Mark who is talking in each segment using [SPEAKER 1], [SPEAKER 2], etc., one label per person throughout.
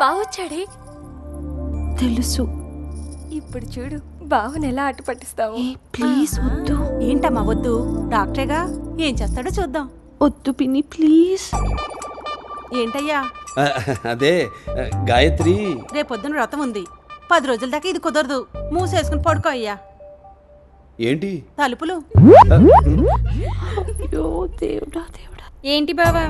[SPEAKER 1] బావొచ్చాడే
[SPEAKER 2] తెలుసు.
[SPEAKER 1] ఇప్పుడు చూడు బావని ఎలా ఆట పట్టిస్తావు.
[SPEAKER 2] ప్లీజ్ వద్దు.
[SPEAKER 3] ఏంటమ్మా వద్దు, డాక్టరేగా ఏం చేస్తాడో చూద్దాం.
[SPEAKER 2] వద్దు పిన్ని ప్లీజ్.
[SPEAKER 3] ఏంటయ్యా?
[SPEAKER 4] అదే గాయత్రి,
[SPEAKER 3] రేపొద్దున వ్రతం ఉంది, 10 రోజుల దాకా ఇది కుదరదు. మూసేసుకుని పడుకో అయ్యా.
[SPEAKER 4] ఏంటి
[SPEAKER 3] తలుపులు?
[SPEAKER 2] దేవుడా దేవుడా.
[SPEAKER 1] ఏంటి బావా?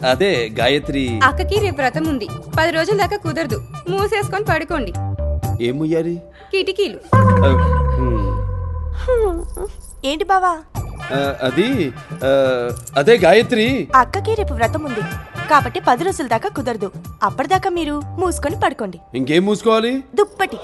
[SPEAKER 4] అదే గాయత్రి,
[SPEAKER 1] అక్కకి రేపు వ్రతం ఉంది, 10 రోజుల దాకా కుదరదు. మూసేసుకొని పడుకోండి.
[SPEAKER 4] ఏం ముయ్యాలి?
[SPEAKER 1] కిటికీలు.
[SPEAKER 5] ఏంటి బావా?
[SPEAKER 4] అదే గాయత్రి,
[SPEAKER 5] అక్కకి రేపు వ్రతం ఉంది కాబట్టి 10 రోజుల దాకా కుదరదు. అప్పటిదాకా మీరు మూసుకొని పడుకోండి.
[SPEAKER 4] ఇంకేం మూసుకోవాలి?
[SPEAKER 5] దుప్పటి.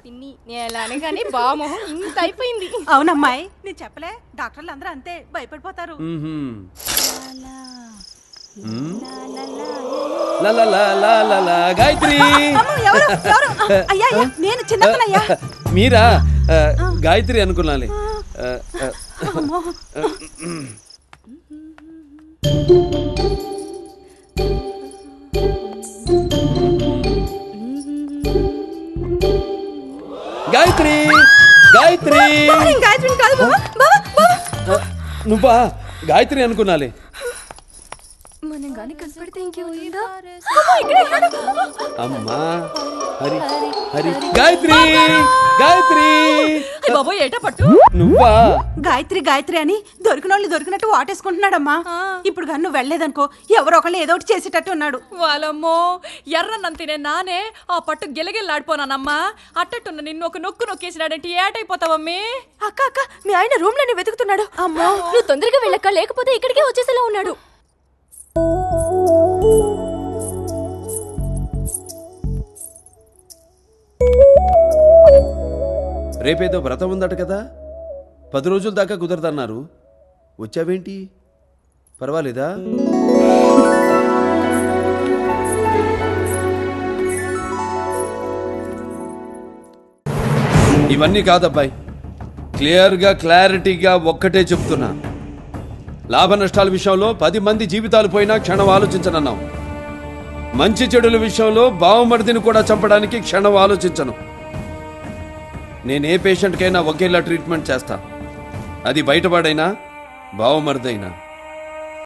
[SPEAKER 1] పిన్ని నేను ఎలా అనగానే బామోహం ఇంత అయిపోయింది.
[SPEAKER 3] అవునమ్మాయి, నేను చెప్పలే, డాక్టర్లు అందరూ అంతే, భయపడిపోతారు.
[SPEAKER 4] గాయత్రి,
[SPEAKER 3] అయ్యా నేను చిన్నయ్యా.
[SPEAKER 4] మీరా? గాయత్రి అనుకున్నాలే. గాయత్రి, గాయత్రి, నువ్వా? గాయత్రి అనుకున్నాలే.
[SPEAKER 1] మనం గాని కనపడితే ఇంకేముందా?
[SPEAKER 4] అమ్మా హరి హరి. గాయత్రి, గాయత్రి
[SPEAKER 3] బాబో ఏటా పట్టు.
[SPEAKER 4] నువ్వా?
[SPEAKER 3] గాయత్రి గాయత్రి అని దొరికినోళ్ళు దొరికినట్టు వాటేసుకుంటున్నాడమ్మా. ఇప్పుడు కానీ నువ్వు వెళ్లేదనుకో ఎవరో ఒకళ్ళు ఏదో ఒకటి చేసేటట్టు ఉన్నాడు.
[SPEAKER 6] వాళ్ళమ్మో ఎర్రన్నంతినే నానే ఆ పట్టు గిలగిల్లాడిపోనానమ్మా. అట్టట్టున్న నిన్ను ఒక నొక్కు నొక్కేసినాడంటే ఏటైపోతావమ్మి?
[SPEAKER 5] అక్క అక్క మీ ఆయన రూమ్ లోనే వెతుకుతున్నాడు.
[SPEAKER 1] అమ్మో నువ్వు తొందరగా వెళ్ళక్క, లేకపోతే ఇక్కడికే వచ్చేసేలా ఉన్నాడు.
[SPEAKER 4] రేపేదో వ్రతం ఉందట కదా, 10 రోజుల దాకా కుదరదన్నారు. వచ్చావేంటి? పర్వాలేదా? ఇవన్నీ కాదబ్బాయి, క్లియర్గా క్లారిటీగా ఒక్కటే చెప్తున్నా. లాభ నష్టాల విషయంలో 10 మంది జీవితాలు పోయినా క్షణం ఆలోచించనన్నాం. మంచి చెడుల విషయంలో బావమరిదిని కూడా చంపడానికి క్షణం ఆలోచించను. నేనే పేషెంట్కైనా ఒకేలా ట్రీట్మెంట్ చేస్తా, అది బయటపడైనా బావమరిదైనా.